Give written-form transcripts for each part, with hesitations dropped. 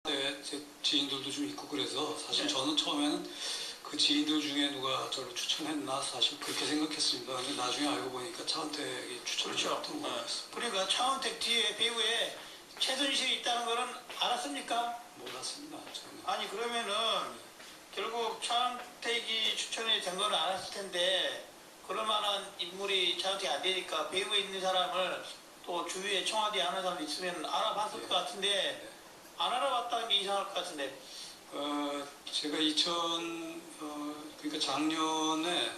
제 지인들도 좀 있고 그래서 사실 저는 처음에는 그 지인들 중에 누가 저를 추천했나 사실 그렇게 생각했습니다. 근데 나중에 알고 보니까 차은택이 추천을 했던 거였습니다. 그러니까 차은택 뒤에 배우에 최순실이 있다는 거는 알았습니까? 몰랐습니다. 저는. 아니 그러면은 결국 차은택이 추천이 된 거는 알았을 텐데 그럴 만한 인물이 차은택이 안 되니까 배우에 있는 사람을 또 주위에 청와대에 아는 사람 있으면 알아봤을 것 같은데 안 알아봤다는 게 이상할 것 같은데. 제가 그러니까 작년에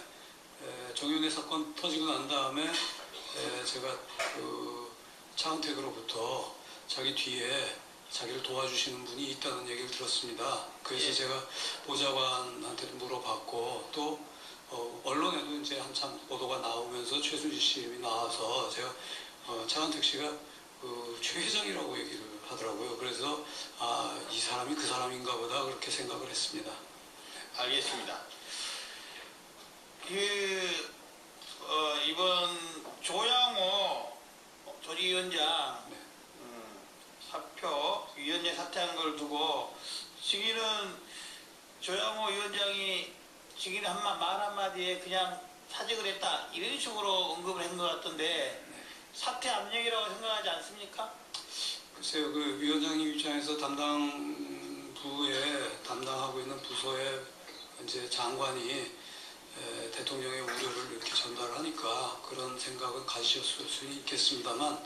정윤회 사건 터지고 난 다음에 제가 그 차은택으로부터 자기 뒤에 자기를 도와주시는 분이 있다는 얘기를 들었습니다. 그래서 제가 보좌관한테도 물어봤고 또 언론에도 이제 한참 보도가 나오면서 최순실 씨 이름이 나와서 제가 차은택 씨가 최 회장이라고 얘기를 하더라고요. 그래서 이 사람이 그 사람인가 보다 그렇게 생각을 했습니다. 알겠습니다. 이번 조양호 조직위원장 사표 위원장 사퇴한 걸 두고 증인은 조양호 위원장이 증인 말 한마디에 그냥 사직을 했다 이런 식으로 언급을 한 것 같던데 사퇴 압력이라고 생각하지 않습니까? 글쎄요, 그 위원장님 입장에서 담당하고 있는 부서의 이제 장관이 대통령의 우려를 이렇게 전달하니까 그런 생각은 가지셨을 수 있겠습니다만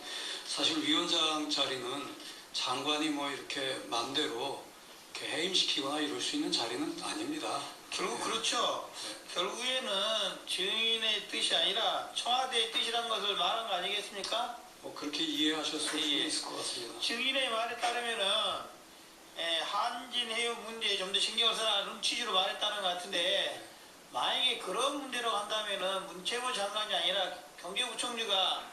사실 위원장 자리는 장관이 뭐 이렇게 마음대로 이렇게 해임시키거나 이럴 수 있는 자리는 아닙니다. 결국 그렇죠. 결국에는 증인의 뜻이 아니라 청와대의 뜻이란 것을 말한 거 아니겠습니까? 그렇게 이해하셨을 수 있을 것 같습니다. 증인의 말에 따르면은 한진 해협 문제에 좀 더 신경을 써라는 취지로 말했다는 것 같은데 만약에 그런 문제로 한다면은 문체부 장관이 아니라 경제부총리가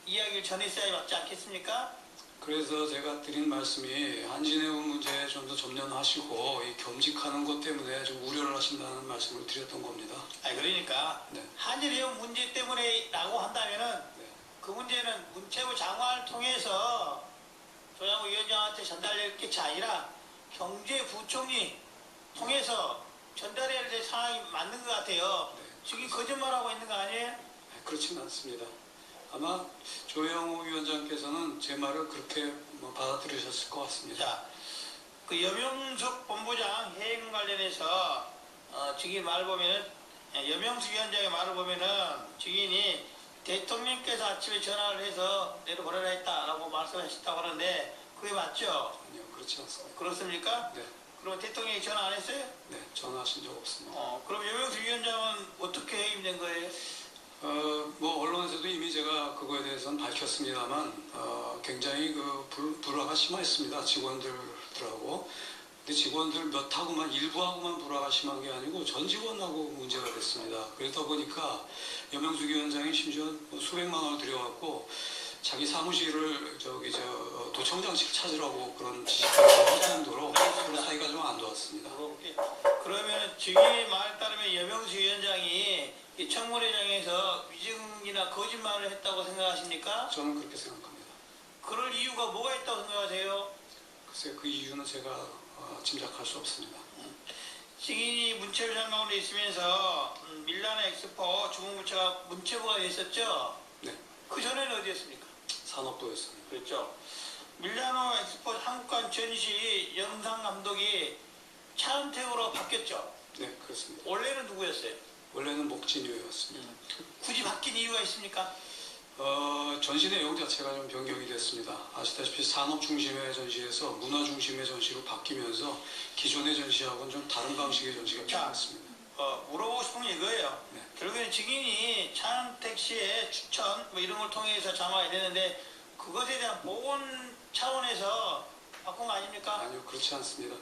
이야기를 전했어야 맞지 않겠습니까? 그래서 제가 드린 말씀이 한진해운 문제에 좀 더 전념하시고 이 겸직하는 것 때문에 좀 우려를 하신다는 말씀을 드렸던 겁니다. 그러니까 한진해운 문제 때문에라고 한다면은 그 문제는 문체부 장관을 통해서 조양호 위원장한테 전달될 게 아니라 경제부총리 통해서 전달해야 될 상황이 맞는 것 같아요. 지금 거짓말하고 있는 거 아니에요? 그렇지는 않습니다. 아마 조양호 위원장께서는 제 말을 그렇게 받아들이셨을 것 같습니다. 자, 그 여명석 본부장 해임 관련해서 증인 말을 보면은 여명석 위원장의 말을 보면은 증인이 대통령께서 아침에 전화를 해서 내려보내라 했다라고 말씀하셨다고 하는데 그게 맞죠? 아니요, 그렇지 않습니다. 그렇습니까? 네. 그럼 대통령이 전화 안 했어요? 네, 전화하신 적 없습니다. 그럼 여명수 위원장은 어떻게 해임된 거예요? 언론에서도 이미 제가 그거에 대해서는 밝혔습니다만, 굉장히 불화가 심했습니다. 직원들하고. 근데 직원들 몇하고만, 일부하고만 불화가 심한 게 아니고 전 직원하고 문제가 됐습니다. 그러다 보니까 여명수 위원장이 심지어 수백만 원을 들여갖고 자기 사무실을 도청장실 찾으라고 그런 지시까지 할 정도로 서로 사이가 좀 안 좋았습니다. 그러면 증인의 말에 따르면 여명수 위원장이 이 청문회장에서 위증이나 거짓말을 했다고 생각하십니까? 저는 그렇게 생각합니다. 그럴 이유가 뭐가 있다고 생각하세요? 글쎄 그 이유는 제가 짐작할 수 없습니다. 증인이 문체부 장관으로 있으면서 밀라노 엑스포 주무부처가 문체부가 됐었죠? 네. 그 전에는 어디였습니까? 산업도였습니다. 그렇죠. 밀라노 엑스포 한국관 전시 영상 감독이 차은택으로 바뀌었죠? 네, 그렇습니다. 원래는 누구였어요? 원래는 목진유였습니다. 굳이 바뀐 이유가 있습니까? 전시 내용 자체가 좀 변경이 됐습니다. 아시다시피 산업 중심의 전시에서 문화 중심의 전시로 바뀌면서 기존의 전시하고는 좀 다른 방식의 전시가 필요했습니다. 물어보고 싶은 게 이거예요. 네. 결국에는 증인이 차은택 씨의 추천 이런 걸 통해서 장화가 됐는데 그것에 대한 보건 차원에서 바꾼 거 아닙니까? 아니요, 그렇지 않습니다.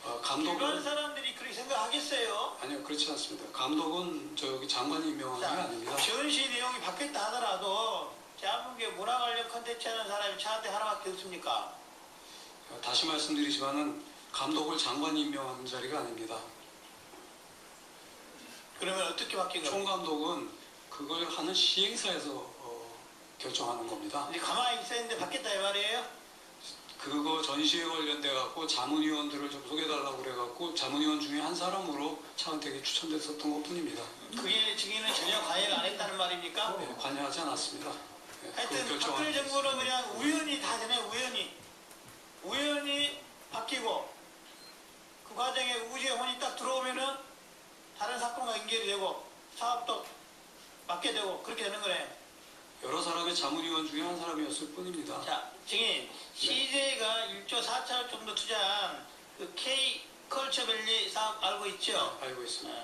이런 감독은 사람들이 그렇게 생각하겠어요? 아니요, 그렇지 않습니다. 감독은 장관이 임명한 게 아닙니다. 전시 내용이 바뀌었다 하더라도 대한민국의 문화 관련 컨텐츠 하는 사람이 차은택 하나밖에 없습니까? 다시 말씀드리지만은 감독을 장관이 임명하는 자리가 아닙니다. 그러면 어떻게 바뀐 겁니까? 총감독은 그걸 하는 시행사에서 결정하는 겁니다. 근데 가만히 있었는데 바뀌었다 이 말이에요? 그거 전시에 관련돼 갖고 자문위원들을 좀 소개해달라고 그래갖고 자문위원 중에 한 사람으로 차은택이 추천됐었던 것뿐입니다. 그게 증인은 전혀 관여를 안 했다는 말입니까? 네, 관여하지 않았습니다. 네, 그걸 하여튼 결정하는 박근혜 정부는 그냥 우연히 다 되네, 우연히 바뀌고 그 과정에 우주의 딱 들어오면은 다른 사건과 연결이 되고 사업도 맡게 되고 그렇게 되는 거네. 여러 사람의 자문위원 중에 한 사람이었을 뿐입니다. 자, 증인, CJ가 1조 4천억 정도 투자한 그 K 컬처밸리 사업 알고 있죠? 알고 있습니다.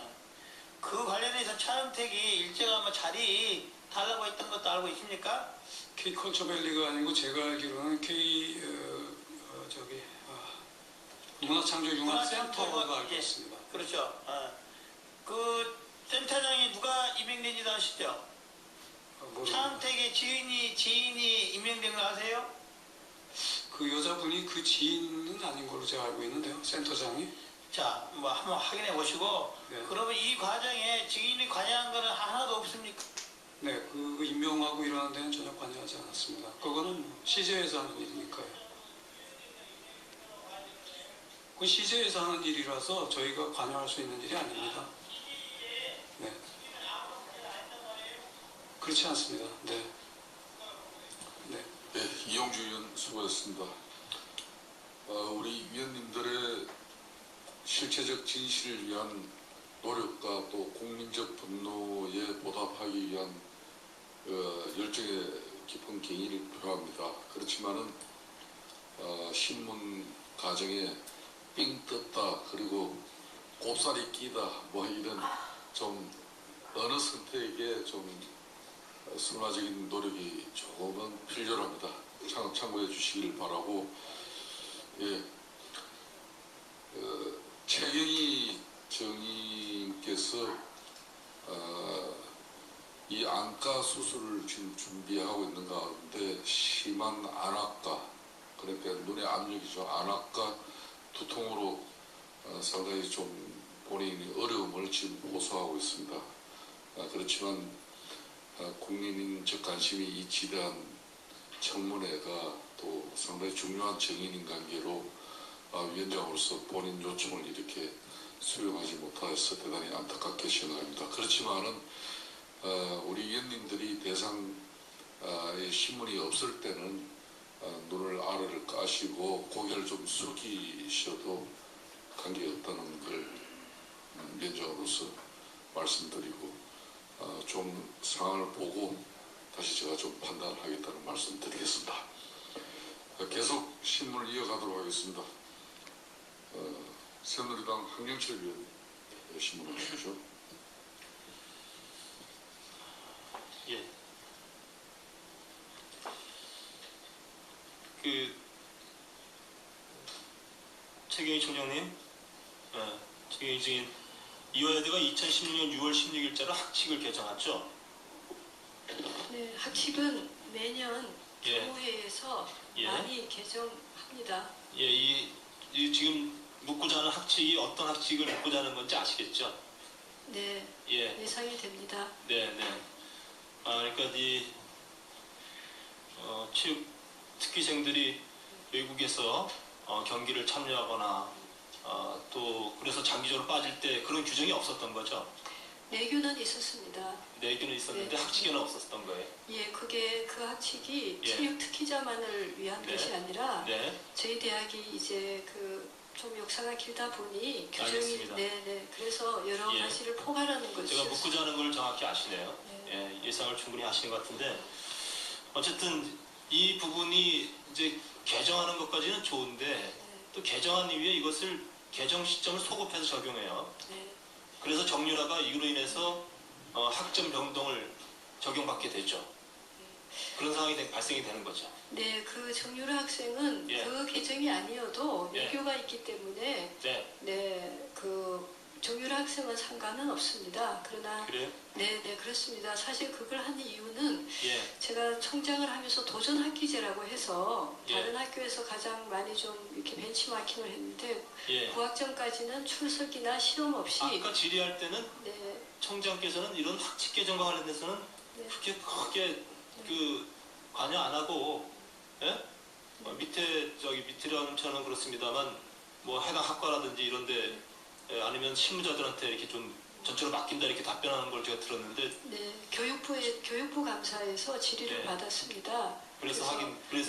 그 관련해서 차은택이 일제가 뭐 자리 달라고 했던 것도 알고 있습니까? K 컬처밸리가 아니고 제가 알기로는 K 문화창조융합센터가 알고 예, 있습니다. 그렇죠. 그 센터장이 누가 임명된지도 아시죠? 차은택의 지인이 임명된 거 아세요? 그 여자분이 그 지인은 아닌 걸로 제가 알고 있는데요. 센터장이. 자, 뭐 한번 확인해 보시고 네. 그러면 이 과정에 지인이 관여한 거는 하나도 없습니까? 네, 그 임명하고 이러는 데는 전혀 관여하지 않았습니다. 그거는 CJ에서 하는 일이니까요. 그 CJ에서 하는 일이라서 저희가 관여할 수 있는 일이 아닙니다. 네. 그렇지 않습니다. 네. 네. 네, 이용주 의원 수고하셨습니다. 우리 위원님들의 실체적 진실을 위한 노력과 또 국민적 분노에 보답하기 위한 열정의 깊은 경의를 표합니다. 그렇지만은 신문 가정에 삥 떴다 그리고 곱살이 끼다 뭐 이런 좀 어느 선택에 좀 순화적인 노력이 조금은 필요합니다. 참고해 주시길 바라고, 예, 최경희 정의께서 이 안과 수술을 지금 준비하고 있는 가운데 심한 안압과, 그러니까 눈의 압력이 좀 안압과 두통으로 상당히 좀 본인이 어려움을 지금 호소하고 있습니다. 그렇지만 국민적 관심이 이치대한 청문회가 또 상당히 중요한 정인인 관계로 위원장으로서 본인 요청을 이렇게 수용하지 못해서 대단히 안타깝게 생각합니다. 그렇지만은 우리 위원님들이 대상의 신문이 없을 때는 눈을 아래를 까시고 고개를 좀 숙이셔도 관계없다는 걸 위원장으로서 말씀드리고 좀 상황을 보고 다시 제가 좀 판단하겠다는 말씀 드리겠습니다. 계속 신문을 이어가도록 하겠습니다. 새누리당 황영철 위원 신문을 주시죠. 예. 최경희 총장님, 최경희 증인, 이화여대가 2016년 6월 16일자로 학칙을 개정했죠? 네, 학칙은 매년 예. 교무회에서 예. 많이 개정합니다. 예, 이 지금 묻고자 하는 학칙이 어떤 학칙을 묻고자 하는 건지 아시겠죠? 네, 예, 예상이 됩니다. 네, 네. 그러니까 체육 특기생들이 외국에서 경기를 참여하거나 또 그래서 장기적으로 빠질 때 그런 규정이 없었던 거죠. 내규는 있었습니다. 내규는 있었는데 네. 학칙에는 없었던 거예요. 예, 그게 그 학칙이 예. 체육 특기자만을 위한 네. 것이 아니라 네, 저희 대학이 이제 좀 역사가 길다 보니 규정이 알겠습니다. 네, 그래서 여러 예. 가지를 포괄하는 제가 것이었어요. 묻고자 하는 걸 정확히 아시네요. 네. 예, 예상을 충분히 하시는 것 같은데 어쨌든 이 부분이 이제 개정하는 것까지는 좋은데 네, 또 개정한 이후에 이것을 개정 시점을 소급해서 적용해요. 네. 그래서 정유라가 이로 인해서 학점 변동을 적용받게 되죠. 그런 상황이 발생이 되는 거죠. 네, 그 정유라 학생은 예. 그 개정이 아니어도 예. 내교가 있기 때문에 네, 네, 그 정유라 학생은 상관은 없습니다. 그러나 그래요? 네, 그렇습니다. 사실 그걸 한 이유는 예, 제가 청장을 하면서 도전 학기제라고 해서 예. 다른 학교에서 가장 많이 좀 이렇게 벤치마킹을 했는데 예. 9학점까지는 출석이나 시험 없이 아까 질의할 때는 네, 청장께서는 이런 학칙 개정과 관련돼서는 네. 그렇게 크게 관여 안 하고 예? 밑이라는 그렇습니다만 뭐 해당 학과라든지 이런데 아니면 실무자들한테 이렇게 좀 전체로 맡긴다 이렇게 답변하는 걸 제가 들었는데 네, 교육부 감사에서 질의를 네. 받았습니다. 그래서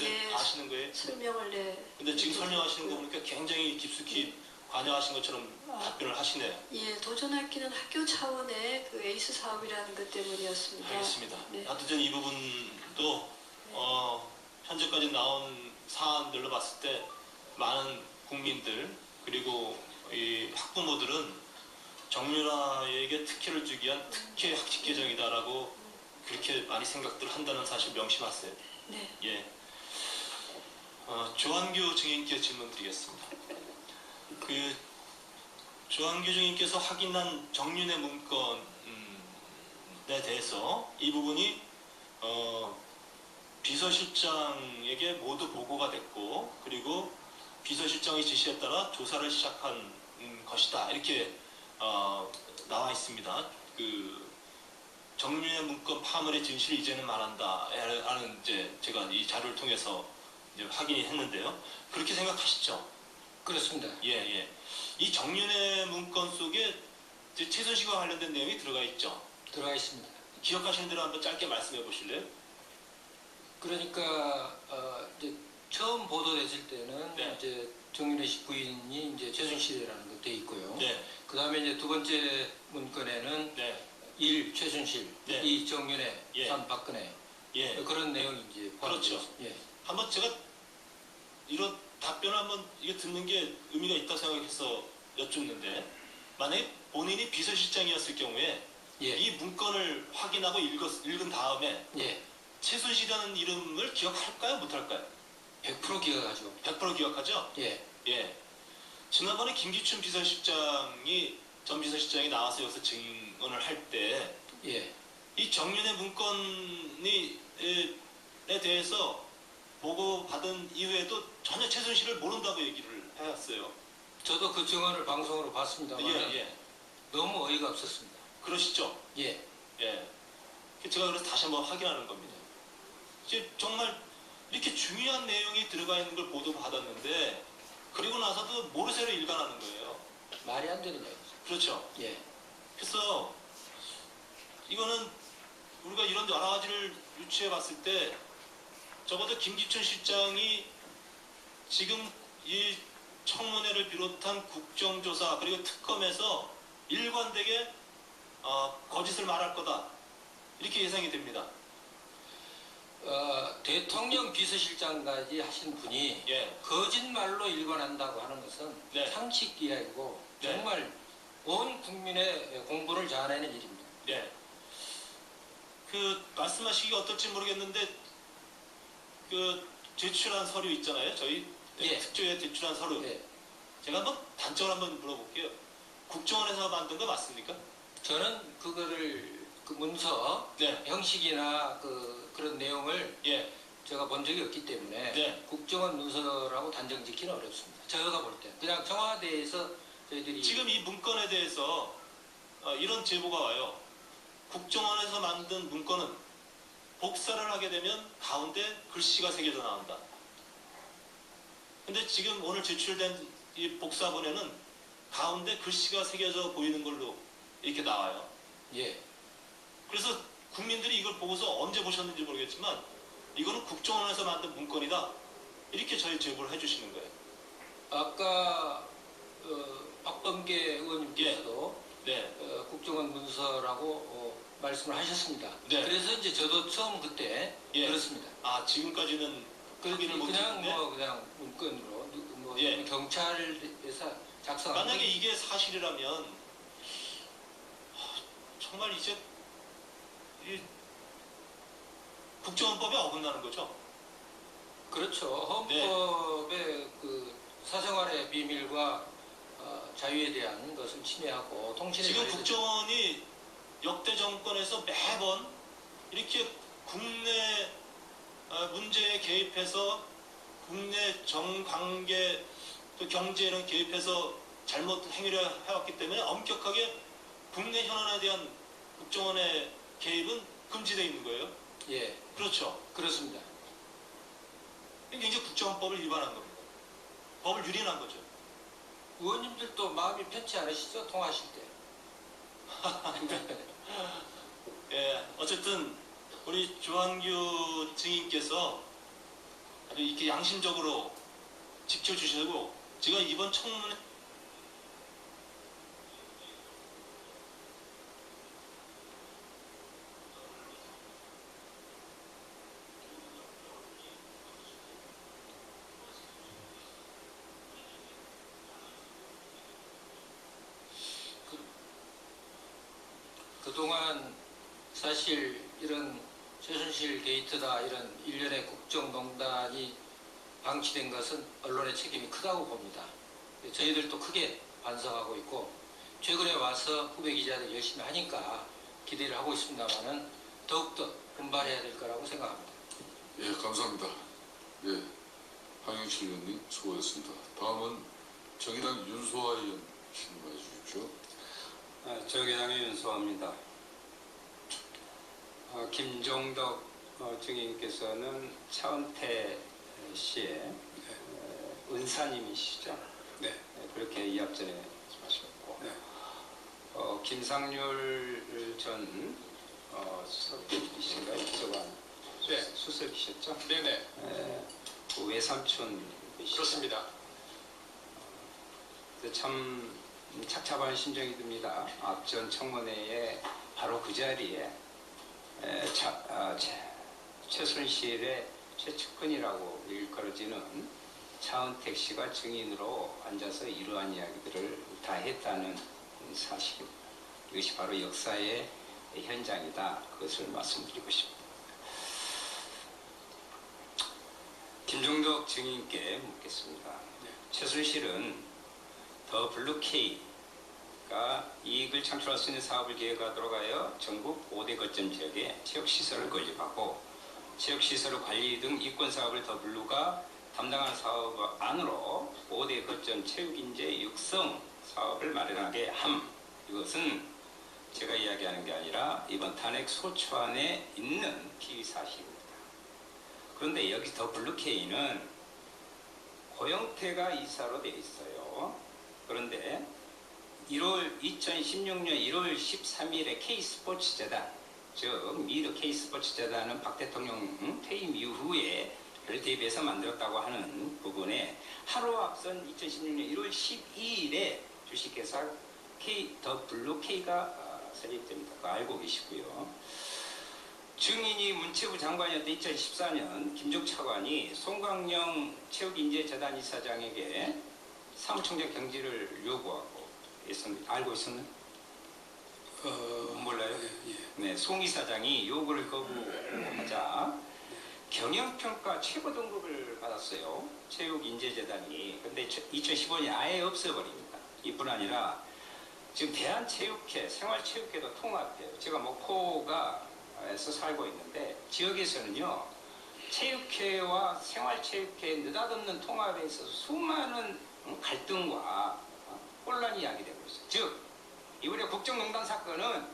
예, 아시는 거예요? 설명을 근데 지금 설명하시는 거 해드렸고요. 보니까 굉장히 깊숙이 관여하신 것처럼 답변을 하시네요. 예, 도전학기는 학교 차원의 그 에이스 사업이라는 것 때문이었습니다. 알겠습니다. 네. 하여튼 이 부분도 현재까지 나온 사안들로 봤을 때 많은 국민들 그리고 이 학부모들은 정유라에게 특혜를 주기 위한 특혜 학칙 개정이다라고 그렇게 많이 생각들을 한다는 사실 명심하세요. 네. 예. 조한규 증인께 질문 드리겠습니다. 조한규 증인께서 확인한 정윤의 문건에 대해서 이 부분이 비서실장에게 모두 보고가 됐고 그리고 비서실장의 지시에 따라 조사를 시작한 것이다 이렇게 나와 있습니다. 정윤의 문건 파문의 진실을 이제는 말한다라는 이제 제가 이 자료를 통해서 이제 확인이 했는데요. 그렇게 생각하시죠? 그렇습니다. 예. 이 정윤의 문건 속에 이제 최순실과 관련된 내용이 들어가 있죠. 들어가 있습니다. 기억하시는 대로 한번 짧게 말씀해 보실래요? 그러니까 이제 처음 보도됐을 때는 네. 이제 정윤회 씨 부인이 이제 최순실이라는 거 돼 있고요. 네. 그 다음에 이제 두 번째 문건에는 네. 1 최순실, 네. 2 정윤회, 예. 3 박근혜 예. 그런 내용이 이제 포함되어 그렇죠. 있습니다. 예. 한번 제가 이런 답변을 한번 이게 듣는 게 의미가 있다 생각해서 여쭙는데 만약에 본인이 비서실장이었을 경우에 예. 이 문건을 확인하고 읽은 다음에 예. 최순실이라는 이름을 기억할까요? 못할까요? 100% 기억하죠. 100% 기억하죠? 예. 예. 지난번에 김기춘 전 비서실장이 나와서 여기서 증언을 할 때 예. 이 정윤의 문건에 대해서 보고받은 이후에도 전혀 최순실을 모른다고 얘기를 해왔어요. 저도 그 증언을 방송으로 봤습니다만 예. 너무 어이가 없었습니다. 그러시죠? 예. 예. 제가 그래서 다시 한번 확인하는 겁니다. 이제 정말 이렇게 중요한 내용이 들어가 있는 걸 보도받았는데 그리고 나서도 모르쇠로 일관하는 거예요. 말이 안 되는 얘기죠. 그렇죠? 예. 그래서 이거는 우리가 이런 여러 가지를 유추해 봤을 때 적어도 김기춘 실장이 지금 이 청문회를 비롯한 국정조사 그리고 특검에서 일관되게 거짓을 말할 거다 이렇게 예상이 됩니다. 대통령 비서실장까지 하신 분이 예. 거짓말로 일관한다고 하는 것은 네. 상식 이하이고 네. 정말 온 국민의 공분을 자아내는 일입니다. 예. 말씀하시기가 어떨지 모르겠는데 제출한 서류 있잖아요. 저희 예. 특조위에 제출한 서류. 예. 제가 한번 단적으로 한번 물어볼게요. 국정원에서 만든 거 맞습니까? 저는 그거를 그 문서 네. 형식이나 그런 내용을 예. 제가 본 적이 없기 때문에 네. 국정원 문서라고 단정 짓기는 어렵습니다. 제가 볼 때 그냥 청와대에서 저희들이 지금 이 문건에 대해서 이런 제보가 와요. 국정원에서 만든 문건은 복사를 하게 되면 가운데 글씨가 새겨져 나온다. 근데 지금 오늘 제출된 이 복사본에는 가운데 글씨가 새겨져 보이는 걸로 이렇게 나와요. 예. 그래서 국민들이 이걸 보고서 언제 보셨는지 모르겠지만 이거는 국정원에서 만든 문건이다. 이렇게 저희 제보를 해주시는 거예요. 아까 박범계 의원님께서도 네. 국정원 문서라고 말씀을 하셨습니다. 네. 그래서 이제 저도 처음 그때 예. 그렇습니다. 지금까지는 확인을 그냥 못했는데 그냥 문건으로 예. 경찰에서 작성한 만약에 이게 사실이라면 정말 이제 이 국정원법에 어긋나는 거죠. 그렇죠. 헌법의 그 사생활의 비밀과 자유에 대한 것을 침해하고 통신의 지금 자유에 국정원이 역대 정권에서 매번 이렇게 국내 문제에 개입해서 국내 정관계 또 경제에는 개입해서 잘못 행위를 해왔기 때문에 엄격하게 국내 현안에 대한 국정원의 개입은 금지되어 있는 거예요. 예, 그렇죠. 그렇습니다. 이게 이제 국정원법을 위반한 겁니다. 법을 유린한 거죠. 의원님들도 마음이 편치 않으시죠? 통화하실 때. 예, 어쨌든 우리 조한규 증인께서 아주 이렇게 양심적으로 지켜주시고 제가 이번 청문회 그동안 사실 이런 최순실 게이트다 이런 일련의 국정농단이 방치된 것은 언론의 책임이 크다고 봅니다. 저희들도 크게 반성하고 있고 최근에 와서 후배 기자들 열심히 하니까 기대를 하고 있습니다만은 더욱더 분발해야 될 거라고 생각합니다. 예, 감사합니다. 예, 황영실 의원님 수고하셨습니다. 다음은 정의당 윤소아 의원 질문해 주십시오. 정의당의 윤소아입니다. 김종덕 증인께서는 차은태 씨의 은사님이시죠? 네. 그렇게 이합 전에 말씀하셨고, 네. 김상률 전 수석이신가요? 비서관 네. 수석이셨죠? 네네. 그 외삼촌이시죠? 그렇습니다. 참 착잡한 심정이 듭니다. 앞전 청문회에 바로 그 자리에 최순실의 최측근이라고 일컬어지는 차은택 씨가 증인으로 앉아서 이러한 이야기들을 다 했다는 사실입니다. 이것이 바로 역사의 현장이다. 그것을 말씀드리고 싶습니다. 김종덕 증인께 묻겠습니다. 최순실은 더 블루K가 이익을 창출할 수 있는 사업을 계획하도록 하여 전국 5대 거점 지역에 체육시설을 건립하고 체육시설 관리 등 이권사업을 더 블루가 담당하는 사업 안으로 5대 거점 체육인재 육성 사업을 마련하게 함. 이것은 제가 이야기하는 게 아니라 이번 탄핵 소추안에 있는 피의 사실입니다. 그런데 여기 더 블루K는 고영태가 이사로 되어 있어요. 그런데 2016년 1월 13일에 K스포츠재단, 즉 미르 K스포츠재단은 박 대통령 퇴임 이후에 를 대비해서 만들었다고 하는 부분에 하루 앞선 2016년 1월 12일에 주식회사 더 블루K가 설립됩니다. 그거 알고 계시고요. 증인이 문체부 장관이었던 2014년 김종 차관이 송광영 체육인재재단 이사장에게 사무총장 경질을 요구하고 있습니다. 알고 있었나요? 몰라요? 예. 네, 송 이사장이 요구를 거부하자 경영평가 최고 등급을 받았어요. 체육인재재단이. 근데 2015년에 아예 없애버립니다. 이뿐 아니라 지금 대한체육회, 생활체육회도 통합해요. 제가 목포가에서 살고 있는데 지역에서는요. 체육회와 생활체육회의 느닷없는 통합에 있어서 수많은 갈등과 혼란이 야기되고 있어요. 즉 이번에 국정농단 사건은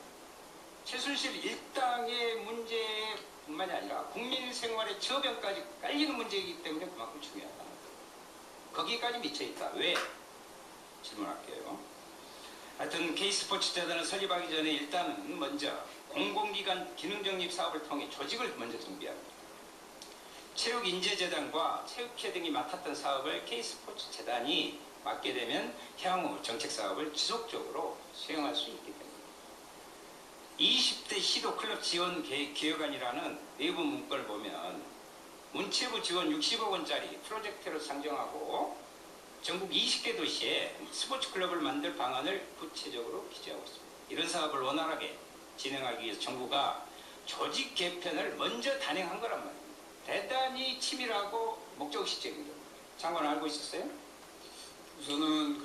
최순실 일당의 문제뿐만이 아니라 국민 생활의 저변까지 깔리는 문제이기 때문에 그만큼 중요하다. 거기까지 미쳐있다. 왜? 질문할게요. 하여튼 K스포츠재단을 설립하기 전에 일단은 먼저 공공기관 기능정립 사업을 통해 조직을 먼저 정비합니다. 체육인재재단과 체육회 등이 맡았던 사업을 K스포츠재단이 맡게 되면 향후 정책사업을 지속적으로 수행할 수 있게 됩니다. 20대 시도클럽 지원 기획안이라는 내부 문건을 보면 문체부 지원 60억 원짜리 프로젝트를 상정하고 전국 20개 도시에 스포츠클럽을 만들 방안을 구체적으로 기재하고 있습니다. 이런 사업을 원활하게 진행하기 위해서 정부가 조직 개편을 먼저 단행한 거란 말입니다. 대단히 치밀하고 목적식적인 겁니다. 장관 알고 있었어요? 우선은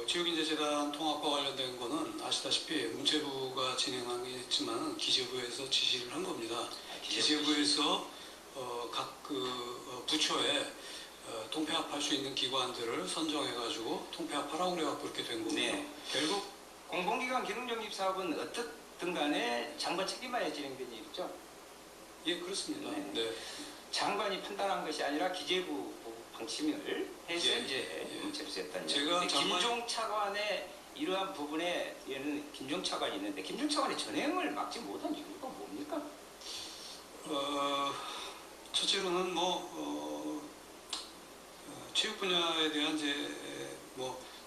체육인재재단 통합과 관련된 거는 아시다시피 문체부가 진행하겠지만 기재부에서 지시를 한 겁니다. 기재부에서 각 부처에 통폐합할 수 있는 기관들을 선정해가지고 통폐합하라고 그래갖고 그렇게 된 거고요. 네. 결국 공공기관 기능정립 사업은 어떻든 간에 장관 책임하에 진행된 일이죠. 예, 그렇습니다. 네. 네. 장관이 판단한 것이 아니라 기재부 방침을 해서 예, 이제 예. 문체로 했다는 제가 얘기인데 장관- 김종 차관의 이러한 부분에는 김종 차관이 있는데 김종 차관의 전횡을 막지 못한 이유가 뭡니까? 첫째로는 체육 분야에 대한 이제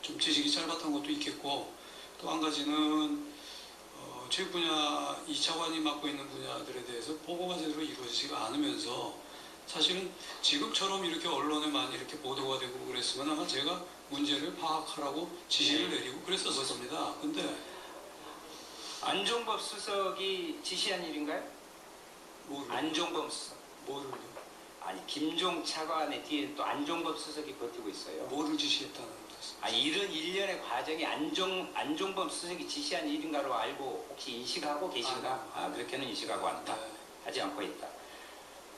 좀 지식이 짧았던 것도 있겠고, 또 한 가지는 체육 분야 이 차관이 맡고 있는 분야들에 대해서 보고가 제대로 이루어지지가 않으면서 사실은 지금처럼 이렇게 언론에 많이 이렇게 보도가 되고 그랬으면 아마 제가 문제를 파악하라고 지시를 내리고 그랬었을 겁니다. 근데 안종범 수석이 지시한 일인가요? 안종범 수석. 뭐를요? 아니 김종 차관의 뒤에 또 안종범 수석이 버티고 있어요. 뭐를 지시했다는 뜻입니다. 아니 이런 일련의 과정이 안종범 수석이 지시한 일인가로 알고 혹시 인식하고 계신가? 그렇게는 인식하고 않다. 네. 하지 않고 있다.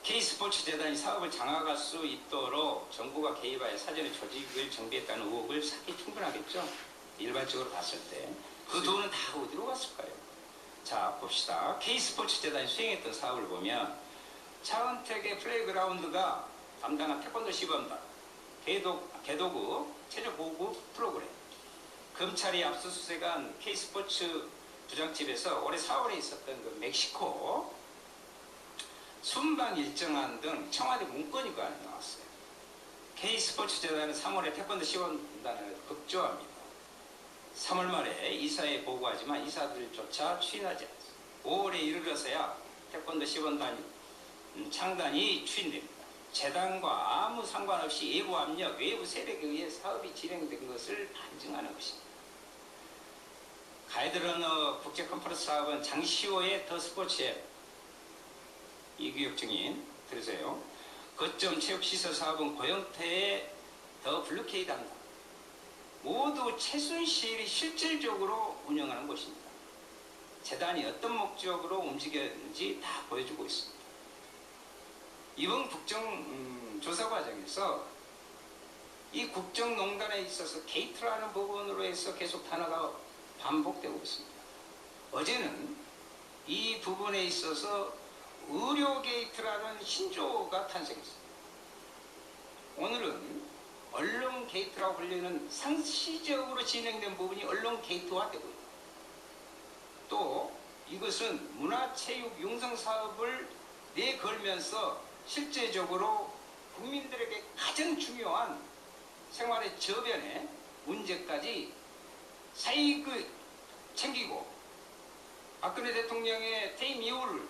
K스포츠재단이 사업을 장악할 수 있도록 정부가 개입하여 사전에 조직을 정비했다는 의혹을 쌓기 충분하겠죠? 일반적으로 봤을 때. 그 돈은 다 어디로 갔을까요? 자, 봅시다. K스포츠재단이 수행했던 사업을 보면 차은택의 플레이그라운드가 담당한 태권도 시범단, 개도구, 체조보호구 프로그램, 검찰이 압수수색한 K스포츠 부장집에서 올해 4월에 있었던 그 멕시코 순방 일정안 등 청와대 문건이 그 안에 나왔어요. K스포츠재단은 3월에 태권도 시범단을 급조합니다. 3월 말에 이사에 보고하지만 이사들조차 추인하지 않습니다. 5월에 이르러서야 태권도 시범단 창단이 추진됩니다. 재단과 아무 상관없이 외부 압력, 외부 세력에 의해 사업이 진행된 것을 반증하는 것입니다. 가이드러너 국제 컨퍼런스 사업은 장시호의 더 스포츠 앱 이규혁 증인 들으세요. 거점 체육시설 사업은 고영태의 더 블루케이 담당. 모두 최순실이 실질적으로 운영하는 것입니다. 재단이 어떤 목적으로 움직였는지 다 보여주고 있습니다. 이번 국정조사 과정에서 이 국정농단에 있어서 게이트라는 부분으로 해서 계속 단어가 반복되고 있습니다. 어제는 이 부분에 있어서 의료 게이트라는 신조어가 탄생했습니다. 오늘은 언론 게이트라고 불리는 상시적으로 진행된 부분이 언론 게이트화 되고 있다. 또 이것은 문화체육 융성 사업을 내걸면서 실제적으로 국민들에게 가장 중요한 생활의 저변에 문제까지 사익을 챙기고 박근혜 대통령의 퇴임 이후를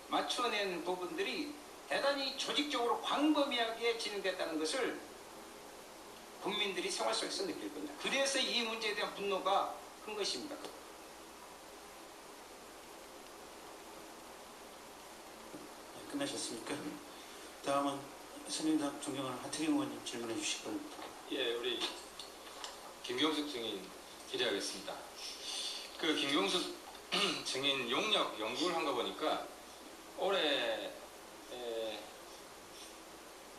맞춰낸 부분들이 대단히 조직적으로 광범위하게 진행됐다는 것을 국민들이 생활 속에서 느낄 겁니다. 그래서 이 문제에 대한 분노가 큰 것입니다. 끝나셨습니까? 다음은 새누리당 존경하는 하태경 의원님 질문해 주실 겁니다. 예, 우리 김경숙 증인 질의하겠습니다. 그 김경숙 증인 용역 연구를 한 거 보니까 올해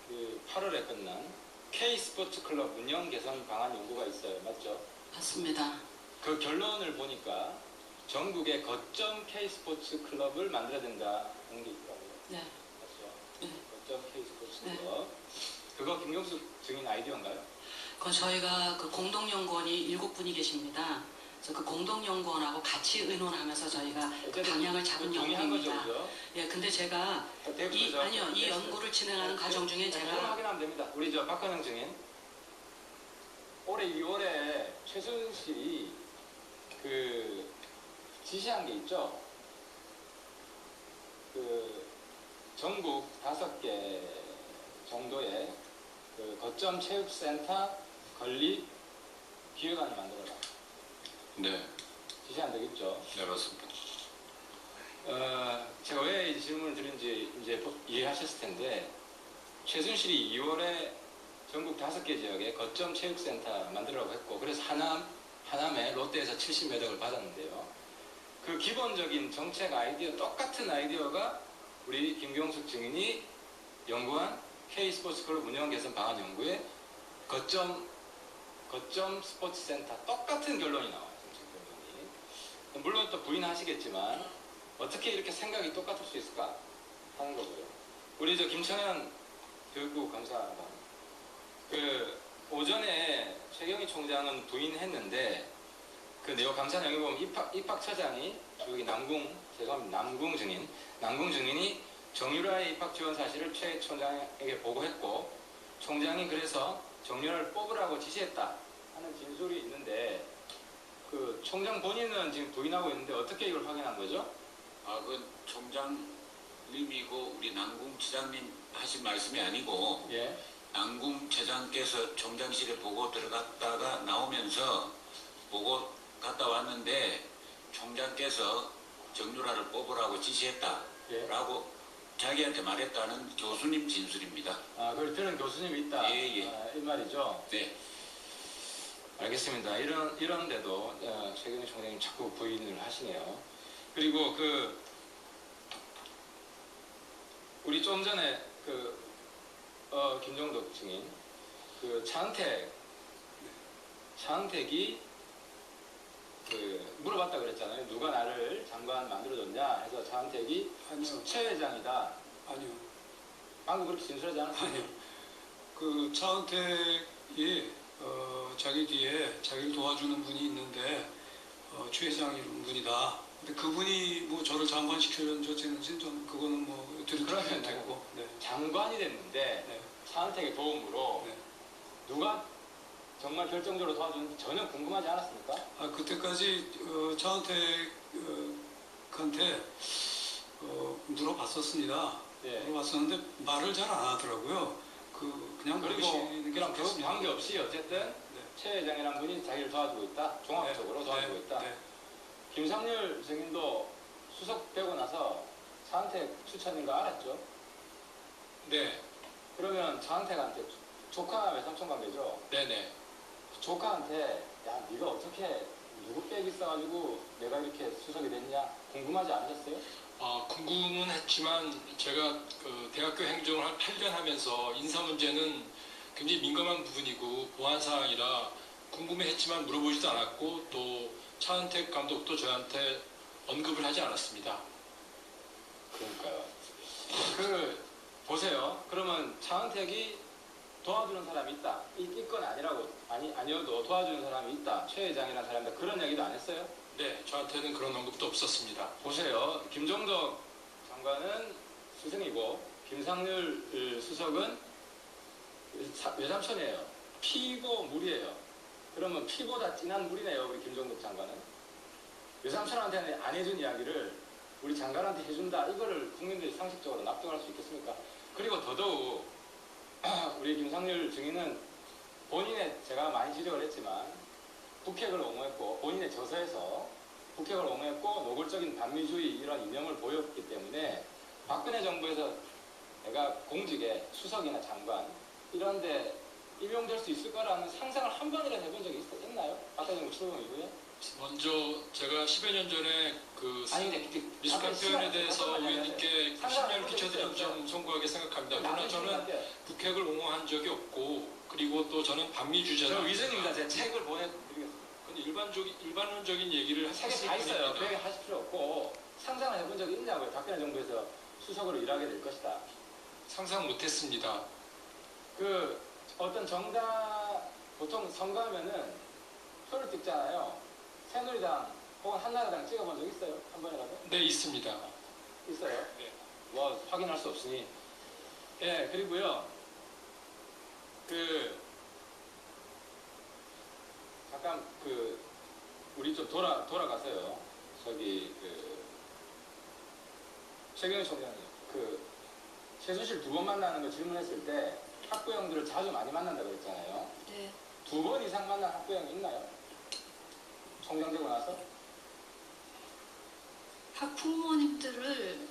그 8월에 끝난 K스포츠클럽 운영 개선 방안 연구가 있어요. 맞죠? 맞습니다. 그 결론을 보니까 전국에 거점 K스포츠클럽을 만들어야 된다는 게 있더라고요. 네. 맞죠? 네. 거점 K스포츠클럽. 그거 김경숙 증인 아이디어인가요? 그 저희가 그 공동연구원이 7분이 계십니다. 그래서 그 공동연구원하고 같이 의논하면서 저희가 방향을 잡은 동의한 거죠, 연구입니다. 그죠? 예, 근데 제가 이 연구를 진행하는 과정 중에 그럼 제가 확인하면 됩니다. 우리 저 박헌영 증인. 올해 2월에 최순실이 그 지시한 게 있죠. 그 전국 5개 정도의 그 거점 체육센터 건립 기획안을 만들어라. 네, 지시한 적 있죠. 네 맞습니다. 제가 왜 이 질문을 드린지 이제 이해하셨을 텐데, 최순실이 2월에 전국 5개 지역에 거점 체육센터 만들라고 했고, 그래서 하남에 롯데에서 70몇 억을 받았는데요. 그 기본적인 정책 아이디어, 똑같은 아이디어가 우리 김경숙 증인이 연구한 K스포츠클럽 운영 개선 방안 연구에 거점 스포츠센터 똑같은 결론이 나와요. 정책 결론이. 물론 또 부인하시겠지만 어떻게 이렇게 생각이 똑같을 수 있을까 하는 거고요. 우리 저 김천현 교육부 감사관 그 오전에 최경희 총장은 부인했는데 그 내용 감사 내용에 보면 입학처장이 여기 남궁 증인이 정유라의 입학 지원 사실을 최 총장에게 보고했고 총장이 그래서 정유라를 뽑으라고 지시했다 하는 진술이 있는데 그 총장 본인은 지금 부인하고 있는데 어떻게 이걸 확인한 거죠? 그 총장님이고 우리 남궁처장님 하신 말씀이 아니고 예. 남궁처장께서 총장실에 보고 들어갔다가 나오면서 보고 갔다 왔는데 총장께서 정유라를 뽑으라고 지시했다라고 자기한테 말했다는 교수님 진술입니다. 그걸 들은 교수님이 있다. 예. 이 말이죠. 네. 알겠습니다. 이런데도 최경희 총장님 자꾸 부인을 하시네요. 그리고 우리 좀 전에 김종덕 증인 차은택이 물어봤다 그랬잖아요. 누가 나를 장관 만들어줬냐 해서 차은택이 아니요. 최 회장이다. 아니요. 방금 그렇게 진술하지 않았어요? 아니요. 그 차은택이 자기 뒤에 자기를 도와주는 분이 있는데 최 회장이라는 분이다. 근데 그분이 뭐 저를 장관시키려는 저지는지 좀 그거는 뭐 들으면 되고. 네. 장관이 됐는데 네. 차은택의 도움으로 네. 누가 정말 결정적으로 도와주는지 전혀 궁금하지 않았습니까? 그때까지 차은택한테 물어봤었습니다. 예. 물어봤었는데 말을 잘 안 하더라고요. 그냥 그리고 모르시는 게 그럼 그 좋겠습니다. 관계없이 어쨌든 네. 최 회장이라는 분이 자기를 도와주고 있다. 종합적으로 네. 도와주고 네. 있다. 네. 김상률 증인도 수석 되고 나서 차은택 추천인 거 알았죠? 네, 그러면 차은택한테 조카 외삼촌 관계죠? 네네. 조카한테 야 네가 어떻게 누구 빽이 있어가지고 내가 이렇게 수석이 됐냐 궁금하지 않으셨어요? 궁금은 했지만 제가 그 대학교 행정을 한 8년 하면서 인사 문제는 굉장히 민감한 부분이고 보안 사항이라 궁금해했지만 물어보지도 않았고 또 차은택 감독도 저한테 언급을 하지 않았습니다. 그러니까요. 보세요. 그러면 차은택이 도와주는 사람이 있다. 있건 아니어도 도와주는 사람이 있다. 최 회장이라는 사람인데 그런 얘기도 안 했어요? 네, 저한테는 그런 언급도 없었습니다. 보세요. 김종덕 장관은 스승이고 김상률 수석은 외삼촌이에요. 피고 물이에요. 그러면 피보다 진한 물이네요. 우리 김종덕 장관은. 외삼촌한테는 안 해준 이야기를 우리 장관한테 해준다. 이거를 국민들이 상식적으로 납득할 수 있겠습니까? 그리고 더더욱 우리 김상률 증인은 제가 많이 지적을 했지만 북핵을 옹호했고 본인의 저서에서 북핵을 옹호했고 노골적인 반미주의 이런 이념을 보였기 때문에 박근혜 정부에서 내가 공직에 수석이나 장관 이런데 임용될 수 있을 거라는 상상을 한 번이라도 해본 적이 있나요? 박근혜 정부 출범 이후에? 먼저 제가 10여 년 전에 근데 미숙한 표현에 대해서 의원님께 상상을 심려를 해본 적이 끼쳐드린 있어요. 점 송구하게 생각합니다. 그러나 저는 북핵을 옹호한 적이 없고 그리고 또 저는 반미주의자는 저 위선입니다. 제가 책을 보내드리겠습니다. 근데 일반적인 얘기를 책에 했을 다 있어요. 그 뿐입니다. 얘기 하실 필요 없고 상상을 해본 적이 있냐고요. 박근혜 정부에서 수석으로 일하게 될 것이다. 상상 못했습니다. 어떤 보통 선거하면은 표를 찍잖아요. 새누리당 혹은 한나라당 찍어본 적 있어요? 한 번이라도? 네, 있습니다. 있어요? 네. 확인할 수 없으니. 예, 그리고요. 잠깐 우리 좀 돌아가서요. 최경희 총장님, 최순실 2번 만나는 거 질문했을 때 학부형들을 자주 많이 만난다고 그랬잖아요. 네. 2번 이상 만난 학부형이 있나요? 총장 되고 나서? 학부모님들을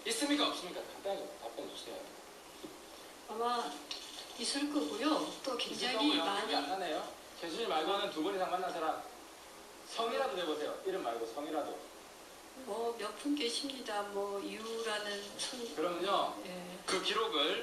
있습니까? 없습니까? 간단하게 답변 주세요. 아마 있을 거고요. 또 굉장히 기억이 안 많이 나네요. 최순실 말고는 2번 이상 만난 사람 성이라도 대보세요. 이름 말고 성이라도. 몇 분 계십니다. 이유라는 그러면요. 예. 그 기록을